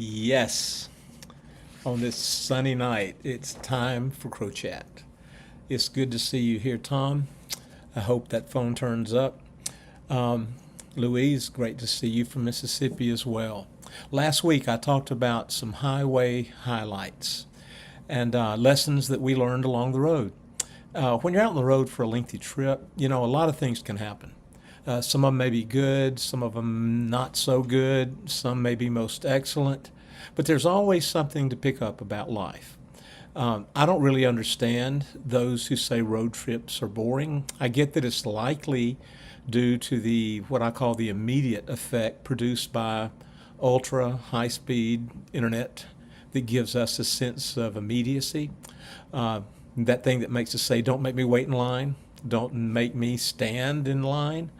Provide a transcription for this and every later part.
Yes, on this sunny night, it's time for Crow Chat. It's good to see you here, Tom. I hope that phone turns up. Um, Louise, great to see you from Mississippi as well. Last week, I talked about some highway highlights and lessons that we learned along the road. When you're out on the road for a lengthy trip, a lot of things can happen. Some of them may be good, some of them not so good, some may be most excellent, but there's always something to pick up about life. I don't really understand those who say road trips are boring. I get that it's likely due to the what I call the immediate effect produced by ultra high speed internet that gives us a sense of immediacy. Uh, that thing that makes us say, "Don't make me wait in line, don't make me stand in line."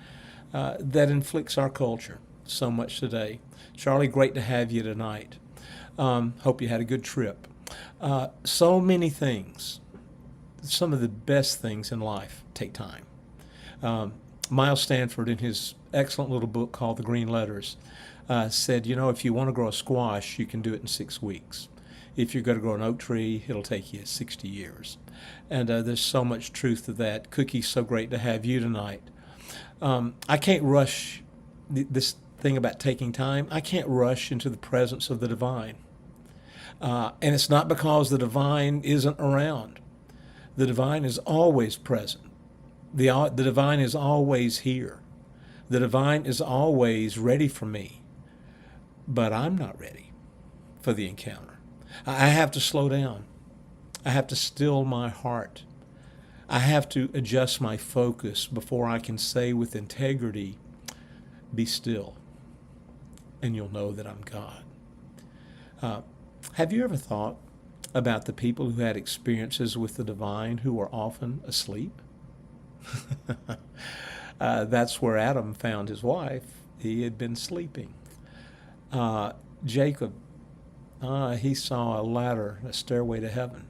That inflicts our culture so much today. Charlie, great to have you tonight. Hope you had a good trip. So many things, some of the best things in life take time. Um, Miles Stanford, in his excellent little book called The Green Letters, said, if you want to grow a squash, you can do it in 6 weeks. If you're going to grow an oak tree, it'll take you 60 years. And there's so much truth to that. Cookie, so great to have you tonight. I can't rush this thing about taking time. I can't rush into the presence of the divine. And it's not because the divine isn't around. The divine is always present. The divine is always here. The divine is always ready for me. But I'm not ready for the encounter. I have to slow down. I have to still my heart. I have to adjust my focus before I can say with integrity, "Be still, and you'll know that I'm God." Uh, have you ever thought about the people who had experiences with the divine who were often asleep? That's where Adam found his wife. He had been sleeping. Uh, Jacob, he saw a ladder, a stairway to heaven,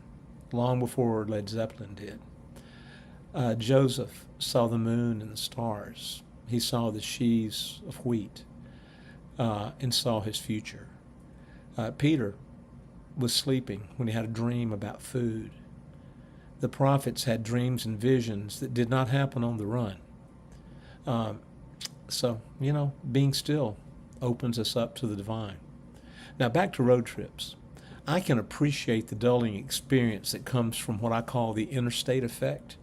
long before Led Zeppelin did. Joseph saw the moon and the stars. He saw the sheaves of wheat and saw his future. Peter was sleeping when he had a dream about food. The prophets had dreams and visions that did not happen on the run. Um, being still opens us up to the divine. Now, back to road trips. I can appreciate the dulling experience that comes from what I call the interstate effect.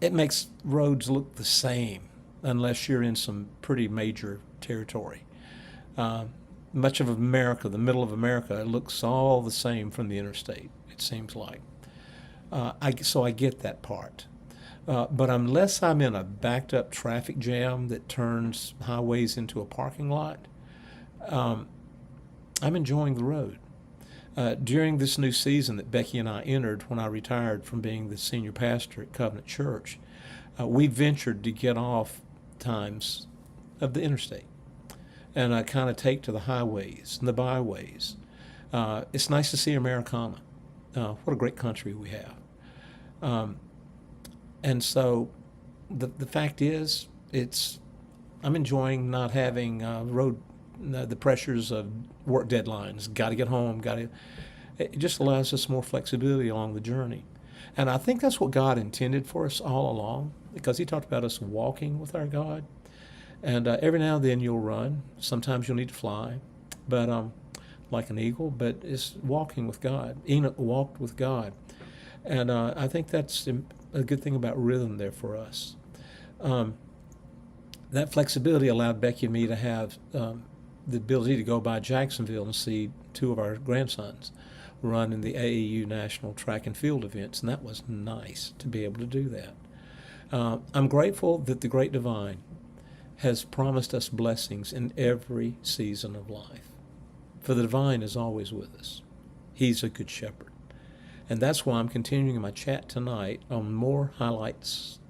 It makes roads look the same unless you're in some pretty major territory. Uh, Much of America, the middle of America, it looks all the same from the interstate, it seems like. So I get that part. But unless I'm in a backed up traffic jam that turns highways into a parking lot, um, I'm enjoying the road. During this new season that Becky and I entered when I retired from being the senior pastor at Covenant Church, we ventured to get off times of the interstate and kind of take to the highways and the byways. It's nice to see Americana. What a great country we have. Um, and so the fact is, I'm enjoying not having the pressures of work deadlines. Got to get home. It just allows us more flexibility along the journey. And I think that's what God intended for us all along, because He talked about us walking with our God. And every now and then you'll run. Sometimes you'll need to fly, but like an eagle. But it's walking with God. Enoch walked with God, and I think that's a good thing about rhythm there for us. Um, that flexibility allowed Becky and me to have the ability to go by Jacksonville and see two of our grandsons run in the AAU national track and field events, and that was nice to be able to do that. I'm grateful that the Great Divine has promised us blessings in every season of life. For the divine is always with us. He's a good shepherd. And that's why I'm continuing my chat tonight on more highlights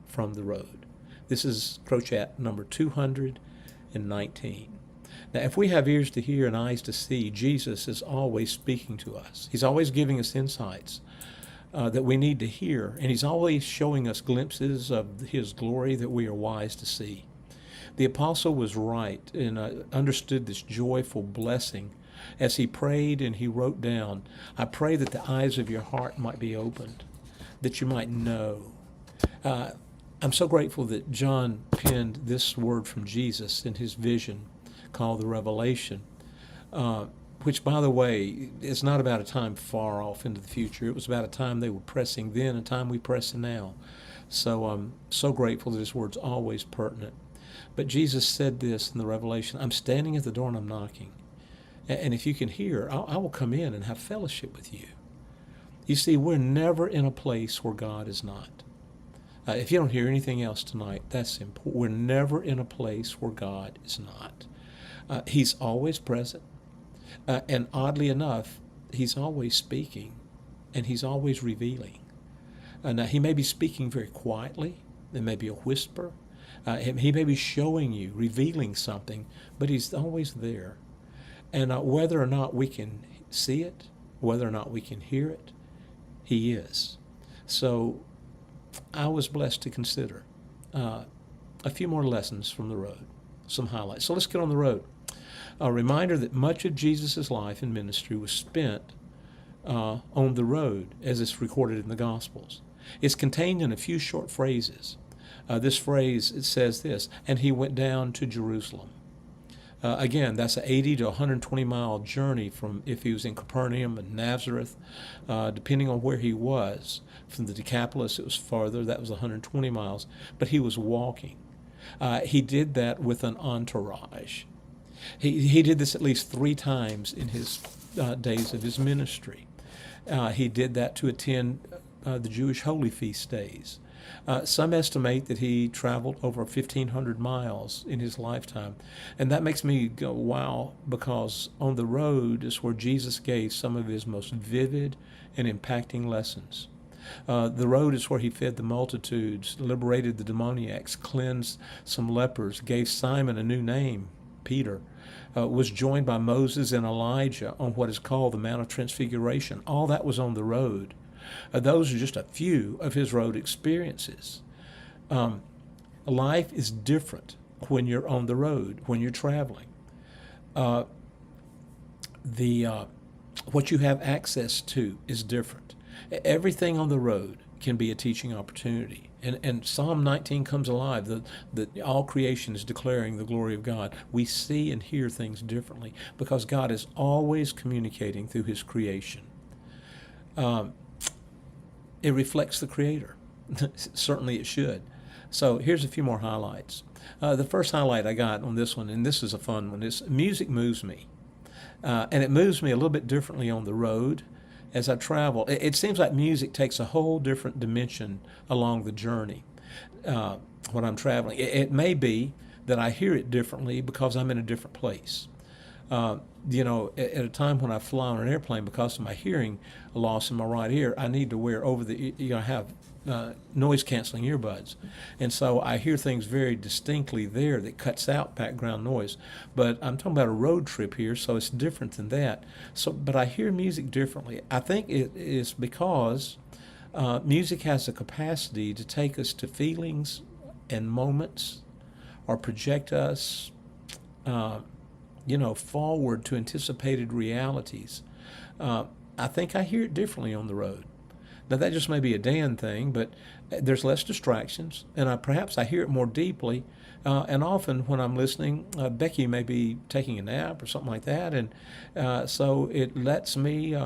from the road. This is Crow Chat number 219. Now, if we have ears to hear and eyes to see, Jesus is always speaking to us. He's always giving us insights that we need to hear, and He's always showing us glimpses of His glory that we are wise to see. The apostle was right and understood this joyful blessing as he prayed and he wrote down, I pray that the eyes of your heart might be opened, that you might know. I'm so grateful that John penned this word from Jesus in his vision called the Revelation, which, by the way, is not about a time far off into the future. It was about a time they were pressing then, a time we press now. So I'm so grateful that his word's always pertinent. But Jesus said this in the Revelation, I'm standing at the door and I'm knocking. And if you can hear, I will come in and have fellowship with you. You see, we're never in a place where God is not. If you don't hear anything else tonight, that's important. We're never in a place where God is not. He's always present. And oddly enough, he's always speaking and he's always revealing. Now, he may be speaking very quietly. There may be a whisper. He may be showing you, revealing something, but he's always there. And whether or not we can see it, whether or not we can hear it, he is. So I was blessed to consider a few more lessons from the road, some highlights. So let's get on the road. A reminder that much of Jesus' life and ministry was spent on the road, as it's recorded in the Gospels. It's contained in a few short phrases. This phrase, it says this, and he went down to Jerusalem. Again, that's an 80 to 120-mile journey from if he was in Capernaum and Nazareth, depending on where he was. From the Decapolis, it was farther. That was 120 miles. But he was walking. He did that with an entourage. He did this at least 3 times in his days of his ministry. He did that to attend the Jewish holy feast days. Some estimate that he traveled over 1,500 miles in his lifetime. And that makes me go, wow, because on the road is where Jesus gave some of his most vivid and impacting lessons. The road is where he fed the multitudes, liberated the demoniacs, cleansed some lepers, gave Simon a new name, Peter, was joined by Moses and Elijah on what is called the Mount of Transfiguration. All that was on the road. Those are just a few of his road experiences. Life is different when you're on the road, when you're traveling. What you have access to is different. Everything on the road can be a teaching opportunity. And Psalm 19 comes alive, that all creation is declaring the glory of God. We see and hear things differently because God is always communicating through his creation. It reflects the Creator. Certainly it should. So here's a few more highlights. The first highlight I got on this one, and this is a fun one, is music moves me. And it moves me a little bit differently on the road as I travel. It seems like music takes a whole different dimension along the journey when I'm traveling. It may be that I hear it differently because I'm in a different place. At a time when I fly on an airplane, because of my hearing loss in my right ear, I need to wear have noise-canceling earbuds. And so I hear things very distinctly there that cuts out background noise. But I'm talking about a road trip here, so it's different than that. But I hear music differently. I think it is because music has the capacity to take us to feelings and moments or project us forward to anticipated realities. I think I hear it differently on the road. Now, that just may be a Dan thing, but there's less distractions, and perhaps I hear it more deeply. And often when I'm listening, Becky may be taking a nap or something like that, and so it lets me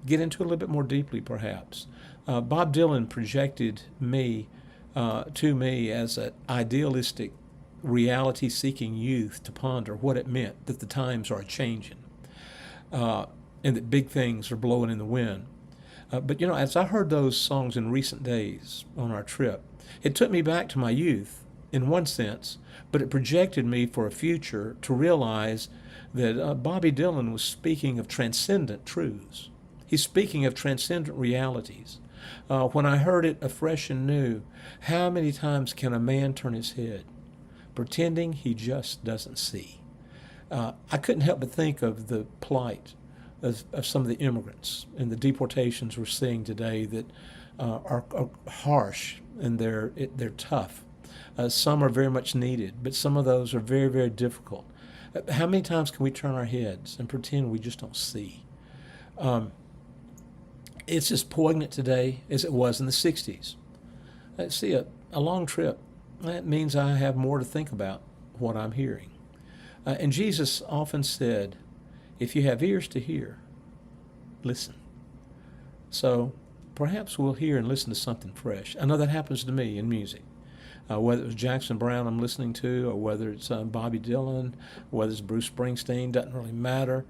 get into it a little bit more deeply, perhaps. Bob Dylan projected to me as an idealistic reality-seeking youth to ponder what it meant that the times are changing and that big things are blowing in the wind. But as I heard those songs in recent days on our trip, it took me back to my youth in one sense, but it projected me for a future to realize that Bobby Dylan was speaking of transcendent truths. He's speaking of transcendent realities. When I heard it afresh and new, how many times can a man turn his head, pretending he just doesn't see? I couldn't help but think of the plight of some of the immigrants and the deportations we're seeing today that are harsh and they're tough. Some are very much needed, but some of those are very, very difficult. How many times can we turn our heads and pretend we just don't see? Um, it's as poignant today as it was in the 60s. See, a long trip, that means I have more to think about what I'm hearing. And Jesus often said, if you have ears to hear, listen. So perhaps we'll hear and listen to something fresh. I know that happens to me in music. Whether it was Jackson Brown I'm listening to, or whether it's Bobby Dylan, whether it's Bruce Springsteen, doesn't really matter.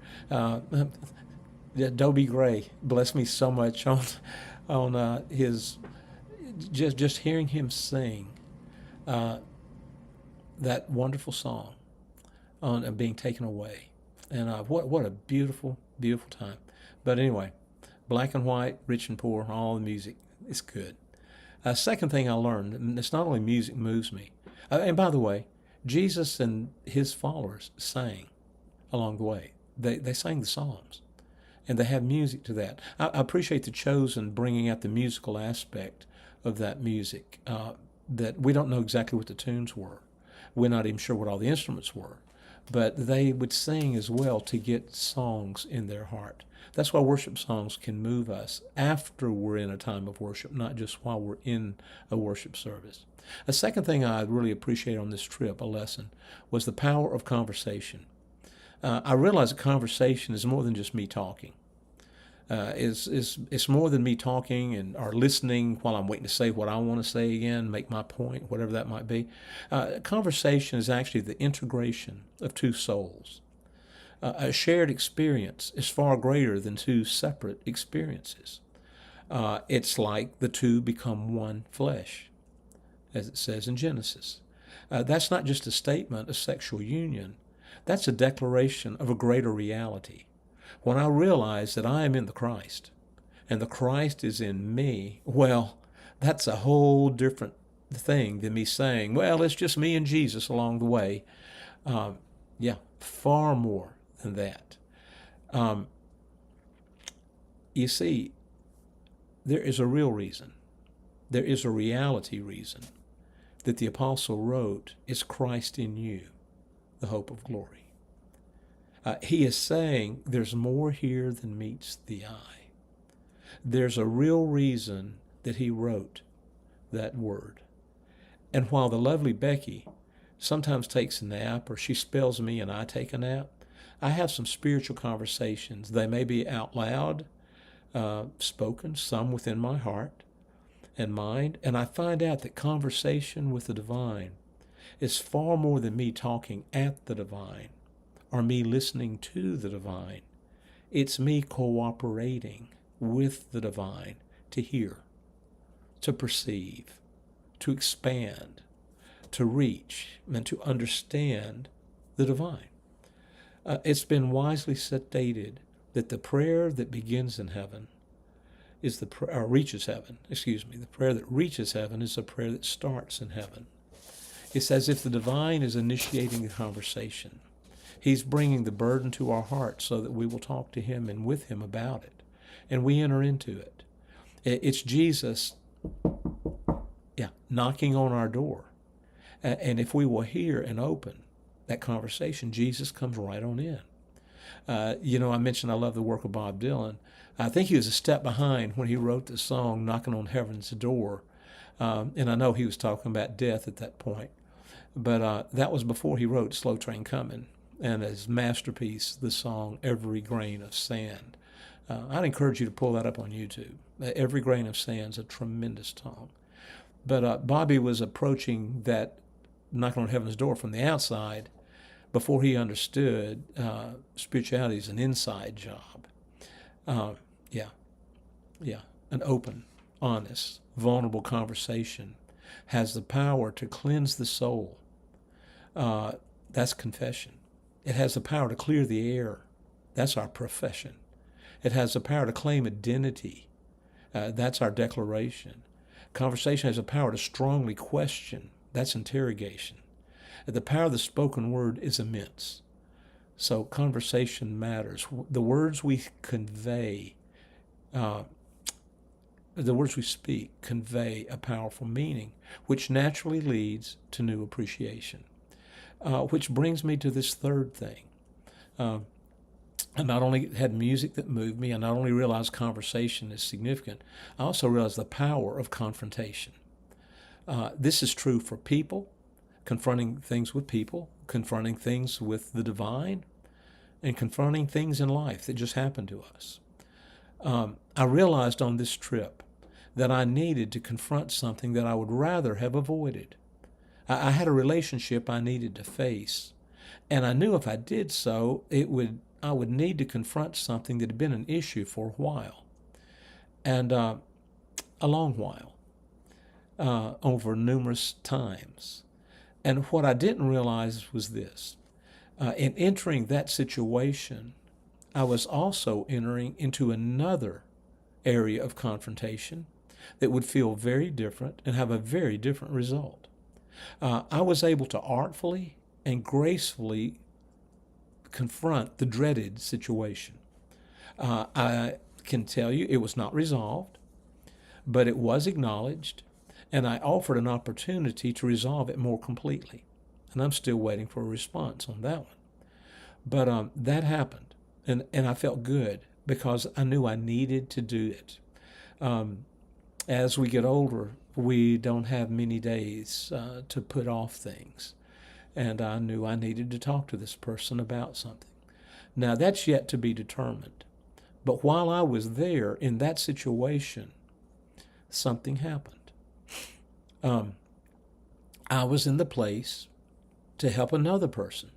Dobie Gray blessed me so much on his just hearing him sing that wonderful song on being taken away, and what a beautiful time. But anyway, black and white, rich and poor, all the music is good. Second thing I learned, and it's not only music moves me, and by the way, Jesus and his followers sang along the way. They sang the Psalms, and they have music to that. I appreciate the Chosen bringing out the musical aspect of that music, that we don't know exactly what the tunes were. We're not even sure what all the instruments were, but they would sing as well to get songs in their heart. That's why worship songs can move us after we're in a time of worship, not just while we're in a worship service. A second thing I really appreciate on this trip, a lesson, was the power of conversation. I realized that conversation is more than just me talking. It's more than me talking and or listening while I'm waiting to say what I want to say again, make my point, whatever that might be. Conversation is actually the integration of two souls. A shared experience is far greater than two separate experiences. It's like the two become one flesh, as it says in Genesis. That's not just a statement of sexual union. That's a declaration of a greater reality. When I realize that I am in the Christ and the Christ is in me, well, that's a whole different thing than me saying, well, it's just me and Jesus along the way. Far more than that. You see, there is a real reason. There is a reality reason that the apostle wrote, "Is Christ in you, the hope of glory." He is saying there's more here than meets the eye. There's a real reason that he wrote that word. And while the lovely Becky sometimes takes a nap, or she spells me and I take a nap, I have some spiritual conversations. They may be out loud, spoken, some within my heart and mind, and I find out that conversation with the divine is far more than me talking at the divine or me listening to the divine. It's me cooperating with the divine to hear, to perceive, to expand, to reach, and to understand the divine. It's been wisely stated that the prayer that begins in heaven is the prayer that reaches heaven is the prayer that starts in heaven. It's as if the divine is initiating the conversation. He's bringing the burden to our hearts so that we will talk to him and with him about it, and we enter into it. It's Jesus, knocking on our door, and if we will hear and open that conversation, Jesus comes right on in. I mentioned I love the work of Bob Dylan. I think he was a step behind when he wrote the song "Knocking on Heaven's Door," and I know he was talking about death at that point, but that was before he wrote "Slow Train Coming" and his masterpiece, the song "Every Grain of Sand." I'd encourage you to pull that up on YouTube. "Every Grain of Sand" is a tremendous song. But Bobby was approaching that knocking on heaven's door from the outside before he understood spirituality is an inside job. An open, honest, vulnerable conversation has the power to cleanse the soul. That's confession. It has the power to clear the air. That's our profession. It has the power to claim identity. That's our declaration. Conversation has the power to strongly question. That's interrogation. The power of the spoken word is immense. So conversation matters. The words we convey the words we speak convey a powerful meaning, which naturally leads to new appreciation. Which brings me to this third thing. I not only had music that moved me, I not only realized conversation is significant, I also realized the power of confrontation. This is true for people, confronting things with people, confronting things with the divine, and confronting things in life that just happened to us. I realized on this trip that I needed to confront something that I would rather have avoided. I had a relationship I needed to face, and I knew if I did so, I would need to confront something that had been an issue for a while, and a long while, over numerous times. And what I didn't realize was this. In entering that situation, I was also entering into another area of confrontation that would feel very different and have a very different result. I was able to artfully and gracefully confront the dreaded situation. I can tell you it was not resolved, but it was acknowledged, and I offered an opportunity to resolve it more completely. And I'm still waiting for a response on that one. But that happened, and I felt good because I knew I needed to do it. As we get older, we don't have many days to put off things. And I knew I needed to talk to this person about something. Now, that's yet to be determined. But while I was there in that situation, something happened. I was in the place to help another person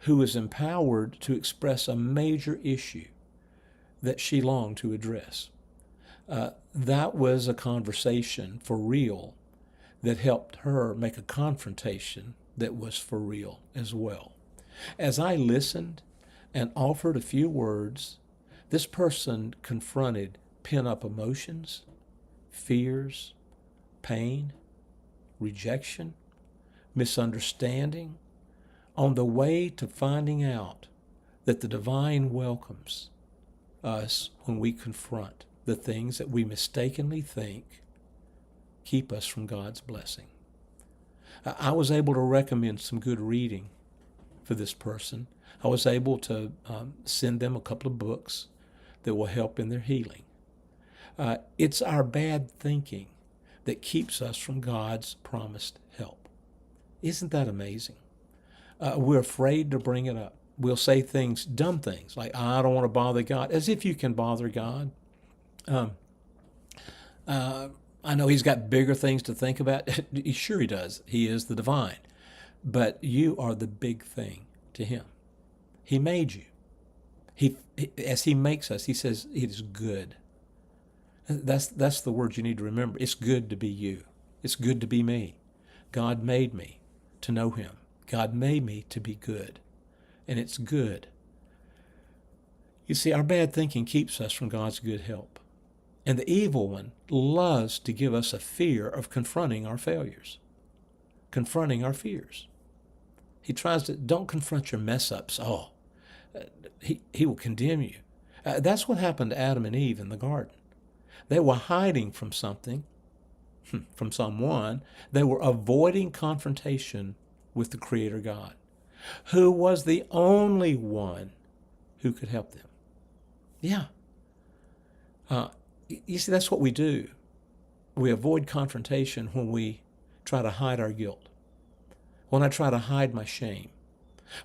who was empowered to express a major issue that she longed to address. That was a conversation for real that helped her make a confrontation that was for real as well. As I listened and offered a few words, this person confronted pent-up emotions, fears, pain, rejection, misunderstanding, on the way to finding out that the divine welcomes us when we confront the things that we mistakenly think keep us from God's blessing. I was able to recommend some good reading for this person. I was able to send them a couple of books that will help in their healing. It's our bad thinking that keeps us from God's promised help. Isn't that amazing? We're afraid to bring it up. We'll say things, dumb things, like, I don't want to bother God, as if you can bother God. I know he's got bigger things to think about. Sure he does. He is the divine. But you are the big thing to him. He made you. As he makes us, he says it is good. That's the word you need to remember. It's good to be you. It's good to be me. God made me to know him. God made me to be good. And it's good. You see, our bad thinking keeps us from God's good help. And the evil one loves to give us a fear of confronting our failures, confronting our fears. He tries to, don't confront your mess ups. He will condemn you. That's what happened to Adam and Eve in the garden. They were hiding from something, from someone. They were avoiding confrontation with the Creator God, who was the only one who could help them. Yeah. You see, that's what we do. We avoid confrontation when we try to hide our guilt, when I try to hide my shame,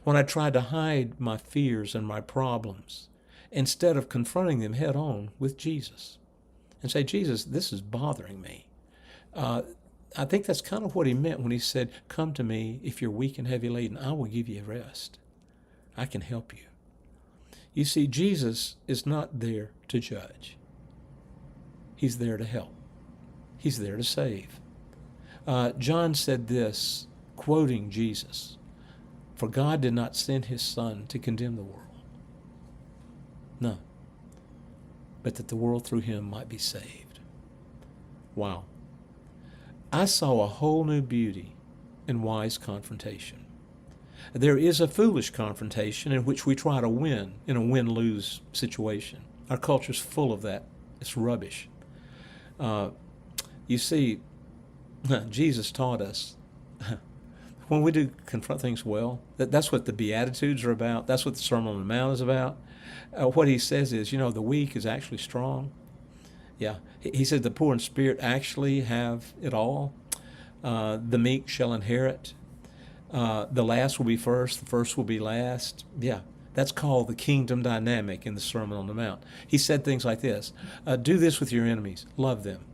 when I try to hide my fears and my problems, instead of confronting them head on with Jesus and say, Jesus, this is bothering me. I think that's kind of what he meant when he said, come to me if you're weak and heavy laden, I will give you rest. I can help you. You see, Jesus is not there to judge. He's there to help. He's there to save. John said this, quoting Jesus, for God did not send his Son to condemn the world. No. But that the world through him might be saved. Wow. I saw a whole new beauty in wise confrontation. There is a foolish confrontation in which we try to win in a win-lose situation. Our culture's full of that. It's rubbish. You see, Jesus taught us when we do confront things well, that's what the Beatitudes are about. That's what the Sermon on the Mount is about. What he says is, the weak is actually strong. Yeah. He said the poor in spirit actually have it all. The meek shall inherit. The last will be first, the first will be last. Yeah. That's called the kingdom dynamic in the Sermon on the Mount. He said things like this: do this with your enemies, love them.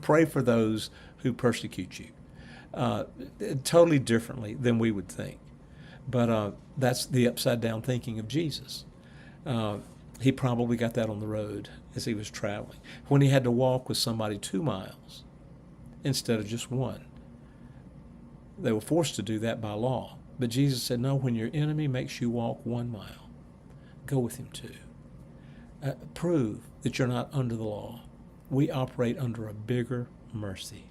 Pray for those who persecute you. Totally differently than we would think. But that's the upside down thinking of Jesus. He probably got that on the road as he was traveling, when he had to walk with somebody 2 miles instead of just 1. They were forced to do that by law. But Jesus said, no, when your enemy makes you walk 1 mile, go with him 2. Prove that you're not under the law. We operate under a bigger mercy.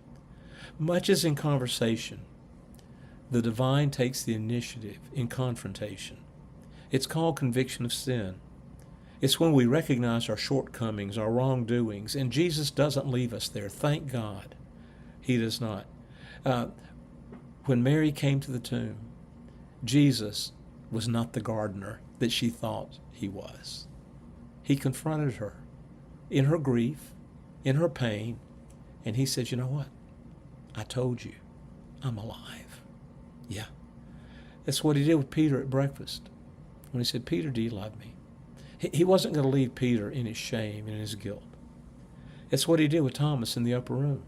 Much as in conversation, the divine takes the initiative in confrontation. It's called conviction of sin. It's when we recognize our shortcomings, our wrongdoings, and Jesus doesn't leave us there. Thank God. He does not. When Mary came to the tomb, Jesus was not the gardener that she thought he was. He confronted her in her grief, in her pain, and he said, you know what? I told you, I'm alive. Yeah. That's what he did with Peter at breakfast. When he said, Peter, do you love me? He wasn't going to leave Peter in his shame and in his guilt. It's what he did with Thomas in the upper room.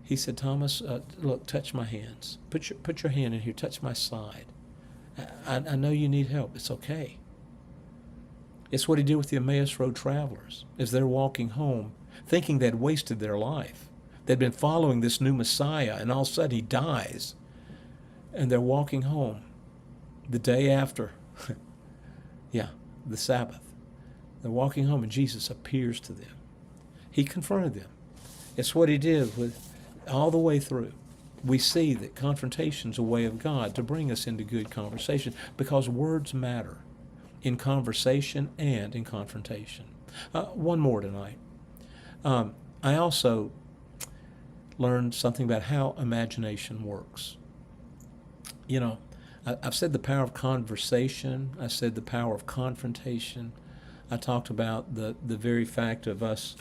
He said, Thomas, look, touch my hands. Put your hand in here. Touch my side. I know you need help. It's okay. It's what he did with the Emmaus Road travelers as they're walking home, thinking they'd wasted their life. They'd been following this new Messiah, and all of a sudden he dies. And they're walking home the day after, the Sabbath. They're walking home, and Jesus appears to them. He confronted them. It's what he did with all the way through. We see that confrontation's a way of God to bring us into good conversation, because words matter in conversation and in confrontation. One more tonight. I also learned something about how imagination works. I've said the power of conversation. I said the power of confrontation. I talked about the very fact of us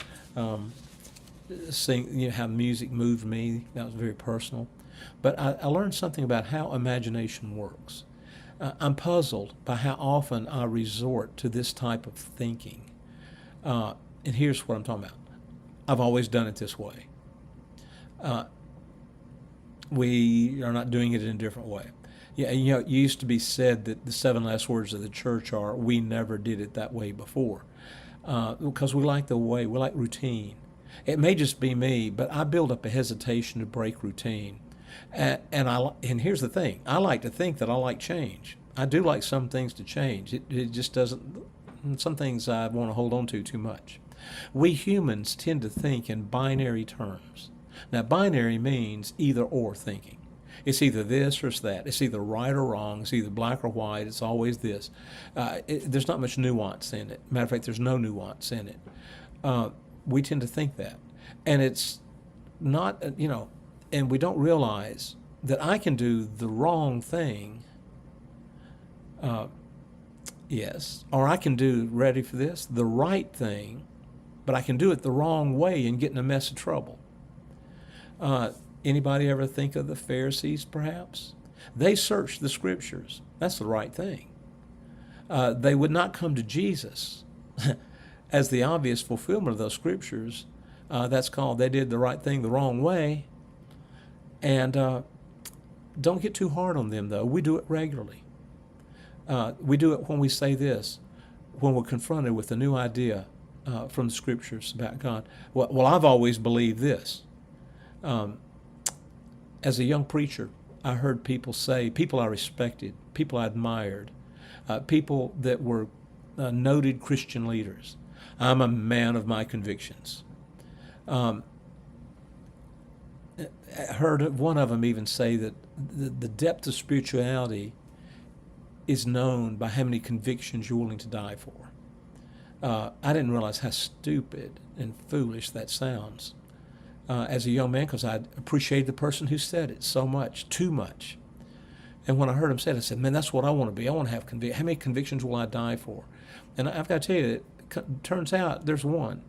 seeing, how music moved me. That was very personal. But I learned something about how imagination works. I'm puzzled by how often I resort to this type of thinking. And here's what I'm talking about. I've always done it this way. We are not doing it in a different way. Yeah, it used to be said that the 7 last words of the church are, we never did it that way before. Because we like we like routine. It may just be me, but I build up a hesitation to break routine. And here's the thing. I like to think that I like change. I do like some things to change. It just doesn't, some things I want to hold on to too much. We humans tend to think in binary terms. Now, binary means either or thinking. It's either this or it's that. It's either right or wrong. It's either black or white. It's always this. There's not much nuance in it. Matter of fact, there's no nuance in it. We tend to think that. And it's not, and we don't realize that I can do the wrong thing, yes, or I can do, ready for this, the right thing, but I can do it the wrong way and get in a mess of trouble. Anybody ever think of the Pharisees, perhaps? They searched the Scriptures. That's the right thing. They would not come to Jesus as the obvious fulfillment of those Scriptures. That's called, they did the right thing the wrong way. And don't get too hard on them, though. We do it regularly. We do it when we say this, when we're confronted with a new idea from the Scriptures about God. Well, I've always believed this. As a young preacher, I heard people say, people I respected, people I admired, people that were noted Christian leaders, I'm a man of my convictions. I heard one of them even say that the depth of spirituality is known by how many convictions you're willing to die for. I didn't realize how stupid and foolish that sounds as a young man, because I appreciated the person who said it so much, too much. And when I heard him say it, I said, man, that's what I want to be. I want to have conviction. How many convictions will I die for? And I've got to tell you, it turns out there's one.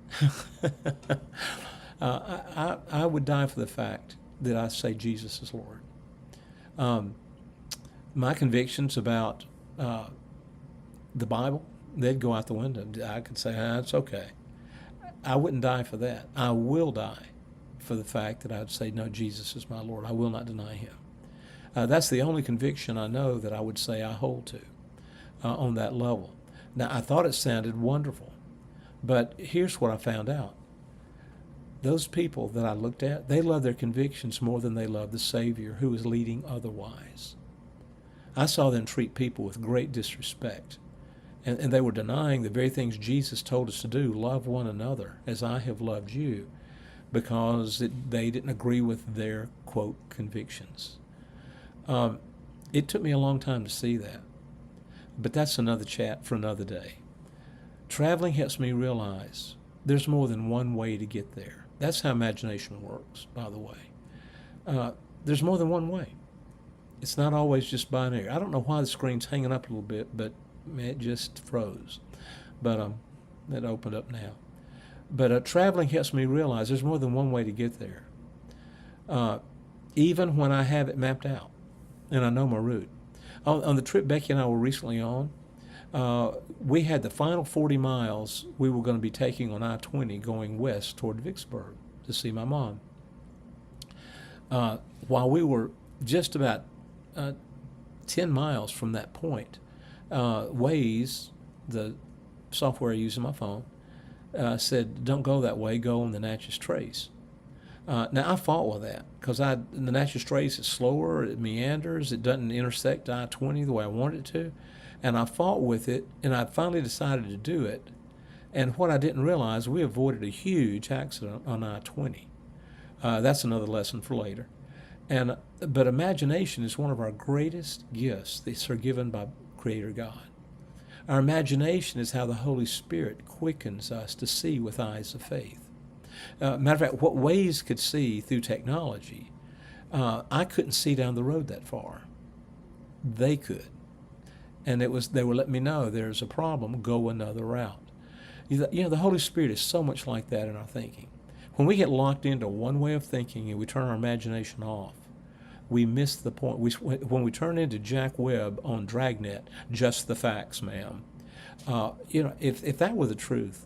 I would die for the fact that I say Jesus is Lord. My convictions about the Bible, they'd go out the window. I could say, it's okay. I wouldn't die for that. I will die for the fact that I'd say, no, Jesus is my Lord. I will not deny him. That's the only conviction I know that I would say I hold to on that level. Now, I thought it sounded wonderful, but here's what I found out. Those people that I looked at, they love their convictions more than they love the Savior who is leading otherwise. I saw them treat people with great disrespect, and they were denying the very things Jesus told us to do, love one another as I have loved you, because they didn't agree with their, quote, convictions. It took me a long time to see that, but that's another chat for another day. Traveling helps me realize there's more than one way to get there. That's how imagination works, by the way. There's more than one way. It's not always just binary. I don't know why the screen's hanging up a little bit, but it just froze. But it opened up now. But traveling helps me realize there's more than one way to get there, even when I have it mapped out and I know my route. On the trip Becky and I were recently on, we had the final 40 miles we were going to be taking on I-20 going west toward Vicksburg to see my mom. While we were just about 10 miles from that point, Waze, the software I use on my phone, said, don't go that way, go on the Natchez Trace. Now, I fought with that because the Natchez Trace is slower, it meanders, it doesn't intersect I-20 the way I want it to. And I fought with it, and I finally decided to do it. And what I didn't realize, we avoided a huge accident on I-20. That's another lesson for later. But imagination is one of our greatest gifts that are given by Creator God. Our imagination is how the Holy Spirit quickens us to see with eyes of faith. Matter of fact, what Waze could see through technology, I couldn't see down the road that far. They could. And they were letting me know there's a problem, go another route. The Holy Spirit is so much like that in our thinking. When we get locked into one way of thinking and we turn our imagination off, we miss the point. When we turn into Jack Webb on Dragnet, just the facts, ma'am. If that were the truth,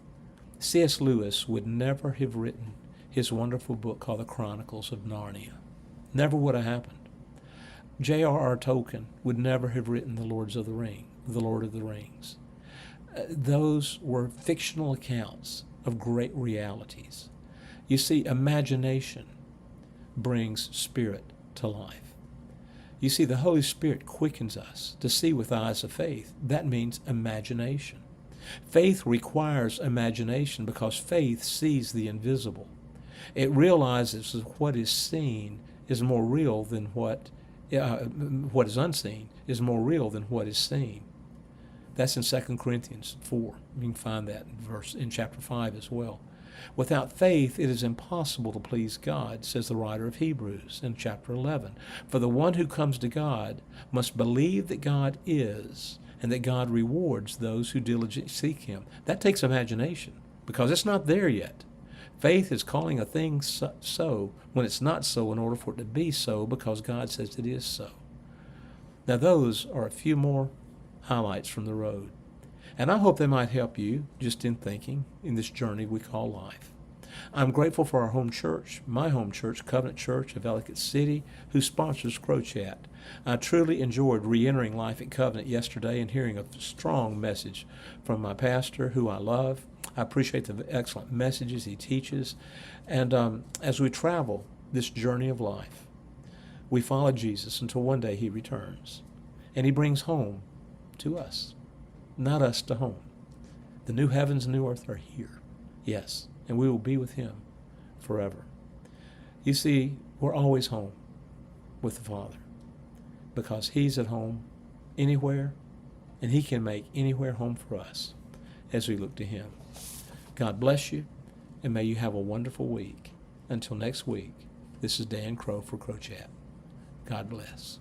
C.S. Lewis would never have written his wonderful book called The Chronicles of Narnia. Never would have happened. J.R.R. Tolkien would never have written The Lord of the Rings. Those were fictional accounts of great realities. You see, imagination brings spirit to life. You see, the Holy Spirit quickens us to see with eyes of faith. That means imagination. Faith requires imagination because faith sees the invisible. It realizes that what is seen is more real than what is unseen is more real than what is seen. That's in 2 Corinthians 4. You can find that in chapter 5 as well. Without faith, it is impossible to please God, says the writer of Hebrews in chapter 11. For the one who comes to God must believe that God is, and that God rewards those who diligently seek him. That takes imagination, because it's not there yet. Faith is calling a thing so when it's not so in order for it to be so, because God says it is so. Now, those are a few more highlights from the road. And I hope they might help you just in thinking in this journey we call life. I'm grateful for our home church, my home church, Covenant Church of Ellicott City, who sponsors Crow Chat. I truly enjoyed re-entering life at Covenant yesterday and hearing a strong message from my pastor, who I love. I appreciate the excellent messages he teaches. And as we travel this journey of life, we follow Jesus until one day he returns. And he brings home to us, not us to home. The new heavens and new earth are here, yes, and we will be with him forever. You see, we're always home with the Father because he's at home anywhere, and he can make anywhere home for us. as we look to Him. God bless you, and may you have a wonderful week. Until next week, this is Dan Crow for Crow Chat. God bless.